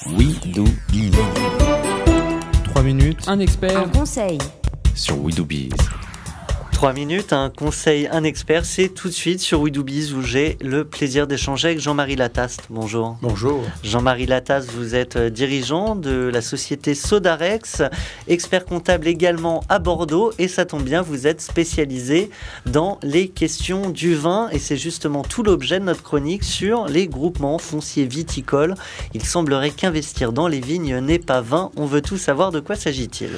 We Do Biz. 3 minutes. Un expert. Un conseil. Sur We Do Biz. 3 minutes, un conseil, un expert, c'est tout de suite sur We Do Biz où j'ai le plaisir d'échanger avec Jean-Marie Lataste. Bonjour. Bonjour. Jean-Marie Lataste, vous êtes dirigeant de la société Sodarex, expert comptable également à Bordeaux et ça tombe bien, vous êtes spécialisé dans les questions du vin et c'est justement tout l'objet de notre chronique sur les groupements fonciers viticoles. Il semblerait qu'investir dans les vignes n'est pas vain. On veut tout savoir, de quoi s'agit-il ?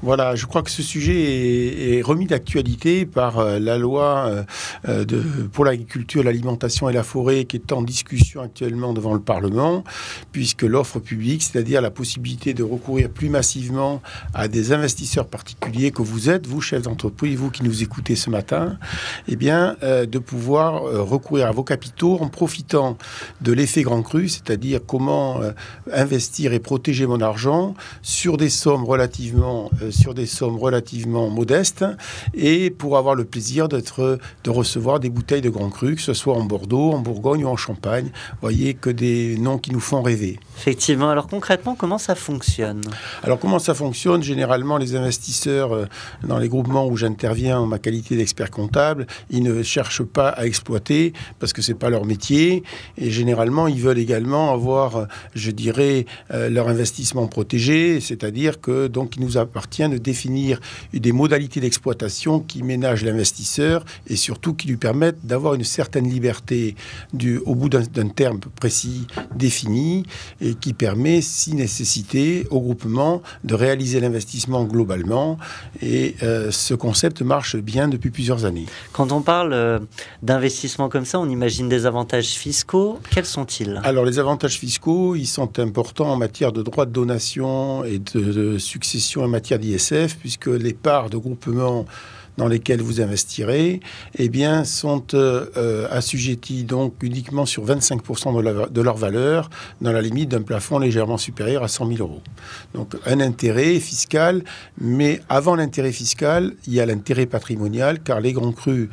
Voilà, je crois que ce sujet est remis d'actualité par la loi pour l'agriculture, l'alimentation et la forêt qui est en discussion actuellement devant le Parlement, puisque l'offre publique, c'est-à-dire la possibilité de recourir plus massivement à des investisseurs particuliers que vous êtes, vous, chefs d'entreprise, vous qui nous écoutez ce matin, eh bien, de pouvoir recourir à vos capitaux en profitant de l'effet grand cru, c'est-à-dire comment investir et protéger mon argent sur des sommes relativement modestes et pour avoir le plaisir de recevoir des bouteilles de Grand Cru, que ce soit en Bordeaux, en Bourgogne ou en Champagne. Vous voyez que des noms qui nous font rêver. Effectivement. Alors concrètement, comment ça fonctionne ? Alors comment ça fonctionne ? Généralement, les investisseurs dans les groupements où j'interviens en ma qualité d'expert comptable, ils ne cherchent pas à exploiter parce que c'est pas leur métier et généralement, ils veulent également avoir, je dirais, leur investissement protégé, c'est-à-dire que donc il nous appartient de définir des modalités d'exploitation qui ménagent l'investisseur et surtout qui lui permettent d'avoir une certaine liberté au bout d'un terme précis défini et qui permet, si nécessité, au groupement de réaliser l'investissement globalement. Et ce concept marche bien depuis plusieurs années. Quand on parle d'investissement comme ça, on imagine des avantages fiscaux. Quels sont-ils ? Alors, les avantages fiscaux, ils sont importants en matière de droits de donation et de succession en matière d'ISF, puisque les parts de groupement dans lesquels vous investirez, eh bien, sont assujettis donc uniquement sur 25% de leur valeur, dans la limite d'un plafond légèrement supérieur à 100 000 euros. Donc, un intérêt fiscal, mais avant l'intérêt fiscal, il y a l'intérêt patrimonial, car les grands crus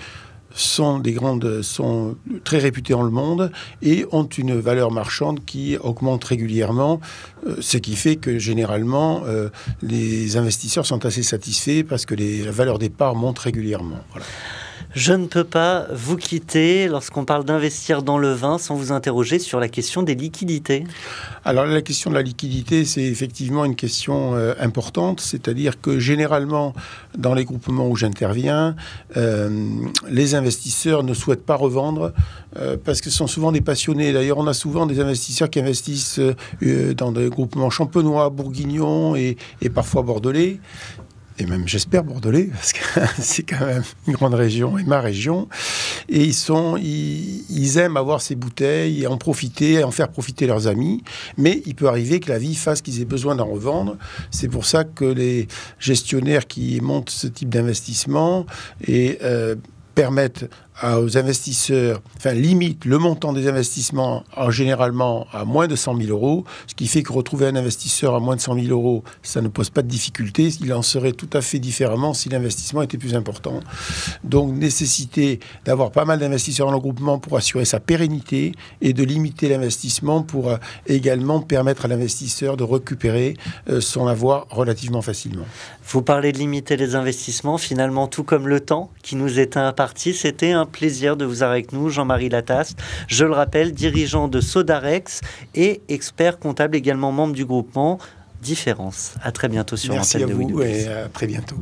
sont très réputés dans le monde et ont une valeur marchande qui augmente régulièrement, ce qui fait que généralement les investisseurs sont assez satisfaits parce que la valeur des parts monte régulièrement. Voilà. Je ne peux pas vous quitter lorsqu'on parle d'investir dans le vin sans vous interroger sur la question des liquidités. Alors la question de la liquidité, c'est effectivement une question importante, c'est-à-dire que généralement, dans les groupements où j'interviens, les investisseurs ne souhaitent pas revendre parce que ce sont souvent des passionnés. D'ailleurs, on a souvent des investisseurs qui investissent dans des groupements champenois, bourguignons et parfois bordelais. Et même, j'espère, bordelais, parce que c'est quand même une grande région, et ma région. Et ils aiment avoir ces bouteilles et en profiter, en faire profiter leurs amis. Mais il peut arriver que la vie fasse qu'ils aient besoin d'en revendre. C'est pour ça que les gestionnaires qui montent ce type d'investissement permettent aux investisseurs, limitent le montant des investissements généralement à moins de 100 000 euros, ce qui fait que retrouver un investisseur à moins de 100 000 euros, ça ne pose pas de difficulté. Il en serait tout à fait différemment si l'investissement était plus important. Donc, nécessité d'avoir pas mal d'investisseurs dans le groupement pour assurer sa pérennité et de limiter l'investissement pour également permettre à l'investisseur de récupérer son avoir relativement facilement. Vous parlez de limiter les investissements, finalement, tout comme le temps qui nous est imparti. C'était un plaisir de vous avoir avec nous, Jean-Marie Lataste. Je le rappelle, dirigeant de Sodarex et expert comptable, également membre du groupement Différence. À très bientôt sur l'antenne de We Do Biz. Merci à vous et à très bientôt.